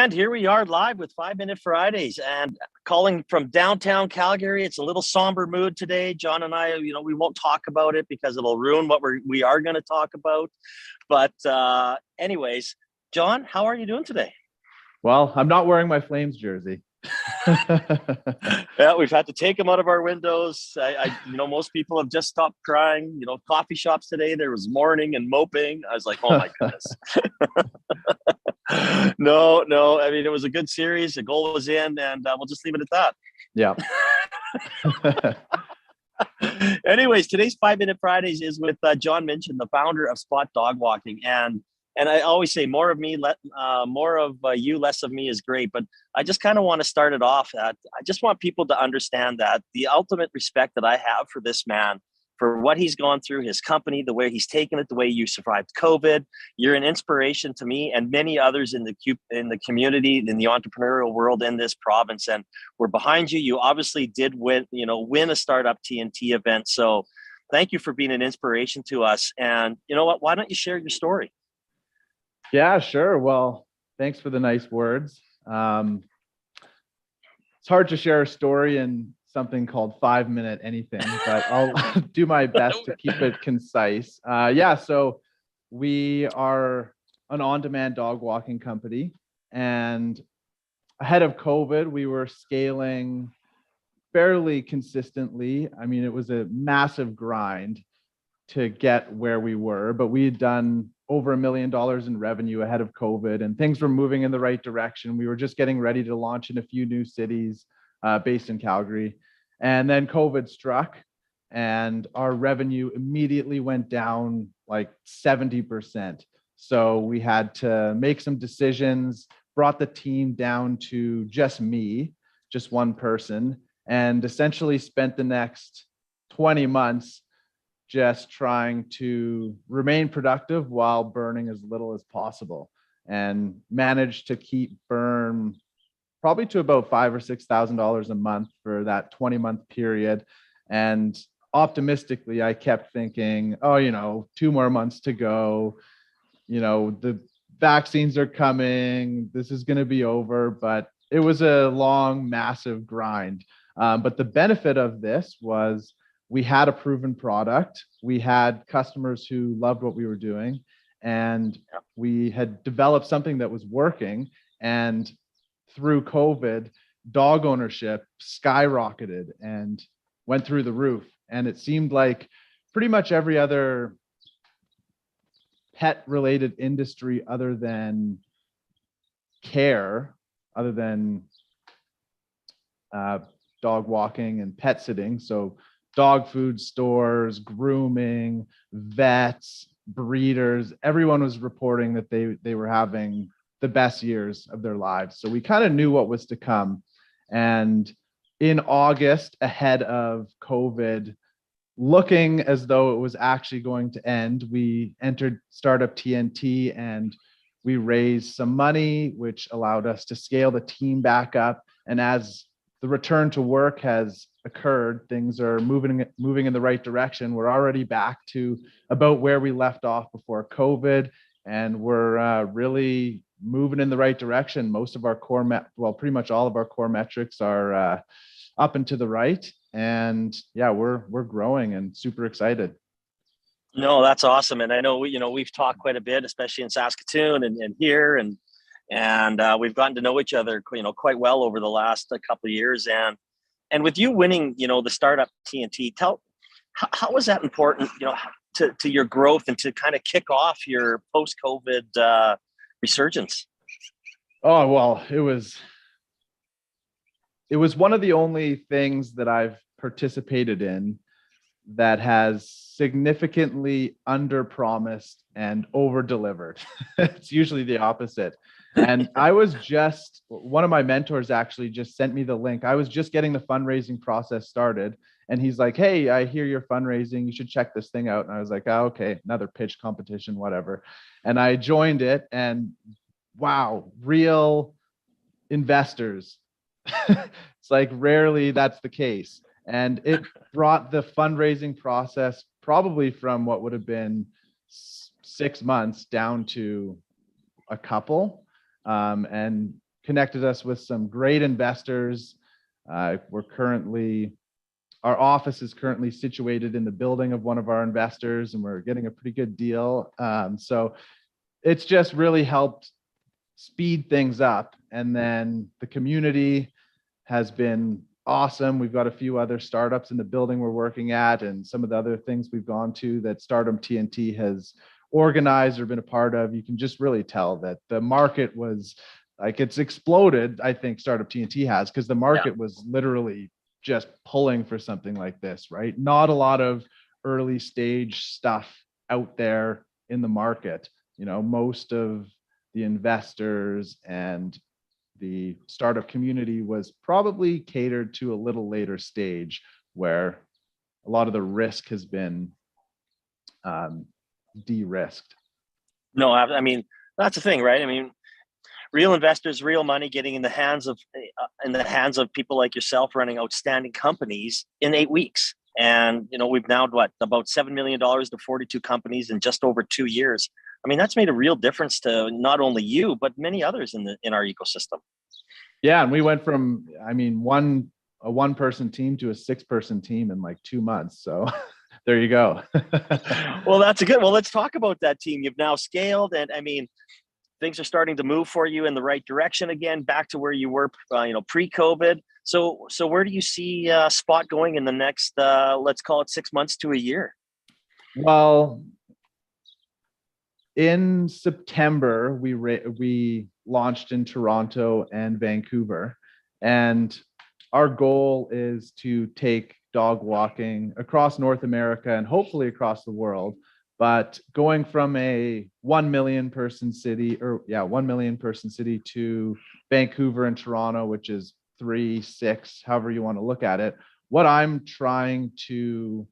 And here we are live with 5 Minute Fridays and calling from downtown Calgary. It's a little somber mood today. John and I, we won't talk about it because it'll ruin what we are going to talk about. But anyways, John, how are you doing today? Well, I'm not wearing my Flames jersey. Yeah, we've had to take them out of our windows. Most people have just stopped crying. Coffee shops today, there was mourning and moping. I was like, oh my goodness. No. I mean, it was a good series. The goal was in, and we'll just leave it at that. Yeah. Anyways, today's 5 Minute Fridays is with John Minchin, the founder of Spot Dog Walking. And I always say more of me, more of you, less of me is great. But I just kind of want to start it off at, I just want people to understand that the ultimate respect that I have for this man, for what he's gone through, his company, the way he's taken it, the way you survived COVID. You're an inspiration to me and many others in the community, in the entrepreneurial world in this province. And we're behind you. You obviously did win a Startup TNT event. So thank you for being an inspiration to us. And you know what? Why don't you share your story? Yeah, sure. Well, thanks for the nice words. It's hard to share a story in something called 5 minute anything, but I'll do my best to keep it concise. So we are an on-demand dog walking company, and ahead of COVID, we were scaling fairly consistently. I mean, it was a massive grind to get where we were, but we had done over $1 million in revenue ahead of COVID, and things were moving in the right direction. We were just getting ready to launch in a few new cities based in Calgary. And then COVID struck, and our revenue immediately went down like 70%. So we had to make some decisions, brought the team down to just me, just one person, and essentially spent the next 20 months just trying to remain productive while burning as little as possible, and managed to keep burn probably to about $5,000 or $6,000 a month for that 20-month period. And optimistically, I kept thinking, 2 more months to go. The vaccines are coming. This is going to be over. But it was a long, massive grind. But the benefit of this was we had a proven product. We had customers who loved what we were doing, and we had developed something that was working. And through COVID, dog ownership skyrocketed and went through the roof. And it seemed like pretty much every other pet related industry other than care, other than dog walking and pet sitting, so dog food stores, grooming, vets, breeders, everyone was reporting that they were having the best years of their lives. So we kind of knew what was to come. And in August, ahead of COVID, looking as though it was actually going to end, we entered Startup TNT and we raised some money, which allowed us to scale the team back up. And as the return to work has occurred, things are moving in the right direction. We're already back to about where we left off before COVID, and we're really moving in the right direction. Most of our pretty much all of our core metrics are up and to the right, and we're growing and super excited. No, that's awesome. And I know we've talked quite a bit, especially in Saskatoon and here, and we've gotten to know each other quite well over the last couple of years. And with you winning the Startup TNT, how was that important to your growth and to kind of kick off your post-COVID resurgence? Oh, well, it was one of the only things that I've participated in that has significantly under-promised and over-delivered. It's usually the opposite. And one of my mentors actually just sent me the link. I was just getting the fundraising process started, and he's like, "Hey, I hear you're fundraising. You should check this thing out." And I was like, "Oh, okay, another pitch competition, whatever." And I joined it, and wow, real investors. It's like rarely that's the case. And it brought the fundraising process probably from what would have been 6 months down to a couple. And connected us with some great investors. Our office is currently situated in the building of one of our investors, and we're getting a pretty good deal. So it's just really helped speed things up. And then the community has been awesome. We've got a few other startups in the building we're working at, and some of the other things we've gone to that Startup TNT has organized or been a part of. You can just really tell that the market was like, it's exploded. I think Startup TNT has, because the market was literally just pulling for something like this, right? Not a lot of early stage stuff out there in the market. Most of the investors and the startup community was probably catered to a little later stage, where a lot of the risk has been de-risked. No, I mean, that's the thing, right? I mean, real investors, real money getting in the hands of people like yourself running outstanding companies in 8 weeks. And, we've now about $7 million to 42 companies in just over 2 years. I mean, that's made a real difference to not only you, but many others in our ecosystem. Yeah. And we went from, a one-person team to a 6-person team in like 2 months. So there you go. Well, let's talk about that team. You've now scaled, and I mean, things are starting to move for you in the right direction again, back to where you were, pre-COVID. So where do you see Spot going in the next, let's call it 6 months to a year? Well, in September, we launched in Toronto and Vancouver, and our goal is to take dog walking across North America and hopefully across the world. But going from a 1 million person city, 1 million person city, to Vancouver and Toronto, which is 3, 6, however you want to look at it, what I'm trying to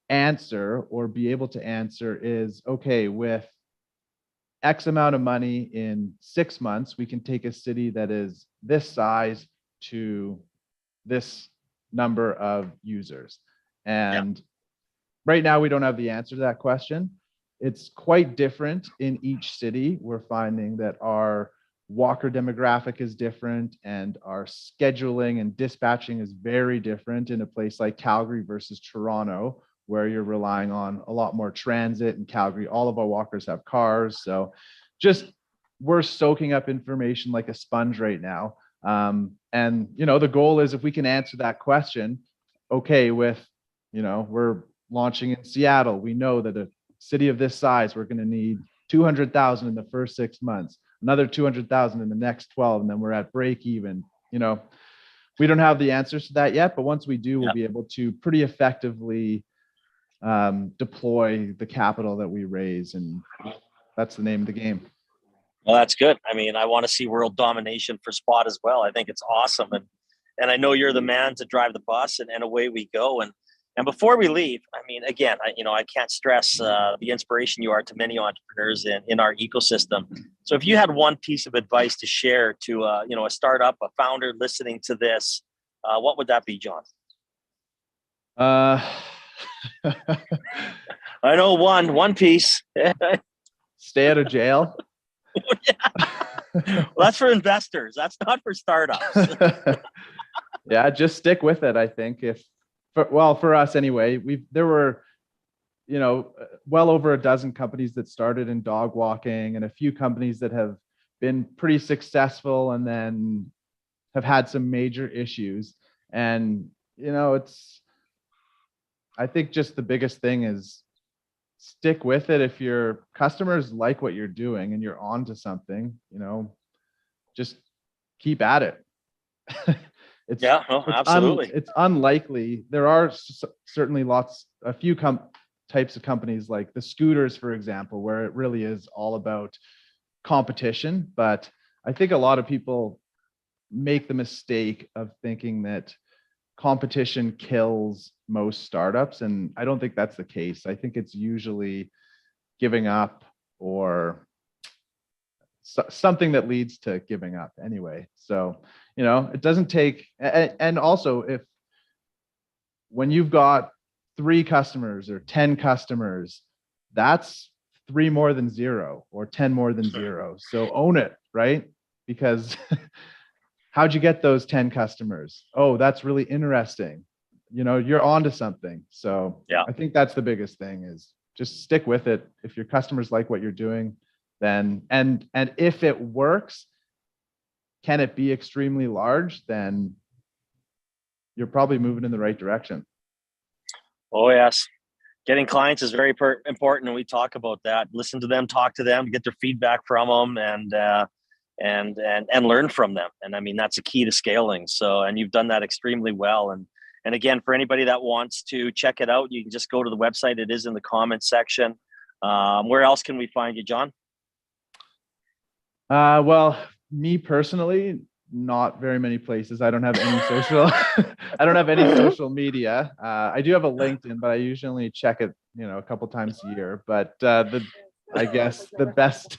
answer or be able to answer is, okay, with X amount of money in 6 months, we can take a city that is this size to this number of users. And right now, we don't have the answer to that question. It's quite different in each city. We're finding that our walker demographic is different, and our scheduling and dispatching is very different in a place like Calgary versus Toronto, where you're relying on a lot more transit. In Calgary, all of our walkers have cars. So we're soaking up information like a sponge right now. And, the goal is, if we can answer that question, okay, we're launching in Seattle, we know that a city of this size, we're going to need 200,000 in the first 6 months, another 200,000 in the next 12, and then we're at break even. We don't have the answers to that yet, but once we do, we'll be able to pretty effectively deploy the capital that we raise, and that's the name of the game. Well, that's good. I mean, I want to see world domination for Spot as well. I think it's awesome, and I know you're the man to drive the bus, and away we go. And before we leave, I mean, again, I can't stress the inspiration you are to many entrepreneurs in our ecosystem. So if you had one piece of advice to share to a startup, a founder listening to this, what would that be, John? I know one piece. Stay out of jail. Well, that's for investors. That's not for startups. Yeah, just stick with it. I think for us anyway, there were, well over a dozen companies that started in dog walking, and a few companies that have been pretty successful and then have had some major issues. And, I think just the biggest thing is stick with it. If your customers like what you're doing and you're on to something, just keep at it. Absolutely. It's unlikely. There are certainly a few types of companies, like the scooters, for example, where it really is all about competition. But I think a lot of people make the mistake of thinking that competition kills most startups, and I don't think that's the case. I think it's usually giving up, or something that leads to giving up anyway. So, it doesn't take, and also when you've got 3 customers or 10 customers, that's 3 more than 0 or 10 more than 0. So own it, right? because how'd you get those 10 customers? Oh, that's really interesting. You're onto something. So Yeah. I think that's the biggest thing, is just stick with it. If your customers like what you're doing, then, and if it works, can it be extremely large? Then you're probably moving in the right direction. Oh, yes. Getting clients is very important, and we talk about that. Listen to them, talk to them, get their feedback from them, and learn from them. And I mean, that's a key to scaling. So, and you've done that extremely well. And again, for anybody that wants to check it out, you can just go to the website. It is in the comments section. Where else can we find you, John? Well, me personally, not very many places. I don't have any social. I don't have any social media. I do have a LinkedIn, but I usually check it, a couple times a year. But I guess the best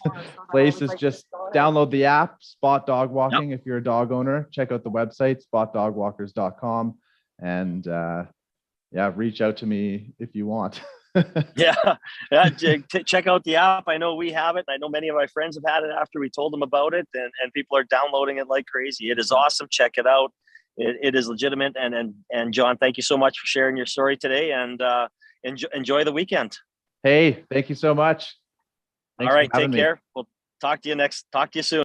place is just download the app, Spot Dog Walking. Yep. If you're a dog owner, check out the website, spotdogwalkers.com, and reach out to me if you want. Check out the app. I know we have it. I know many of my friends have had it after we told them about it, and people are downloading it like crazy. It is awesome. Check it out. It is legitimate. And John, thank you so much for sharing your story today, and enjoy the weekend. Hey, thank you so much. Thanks. All right, take care. We'll talk to you soon.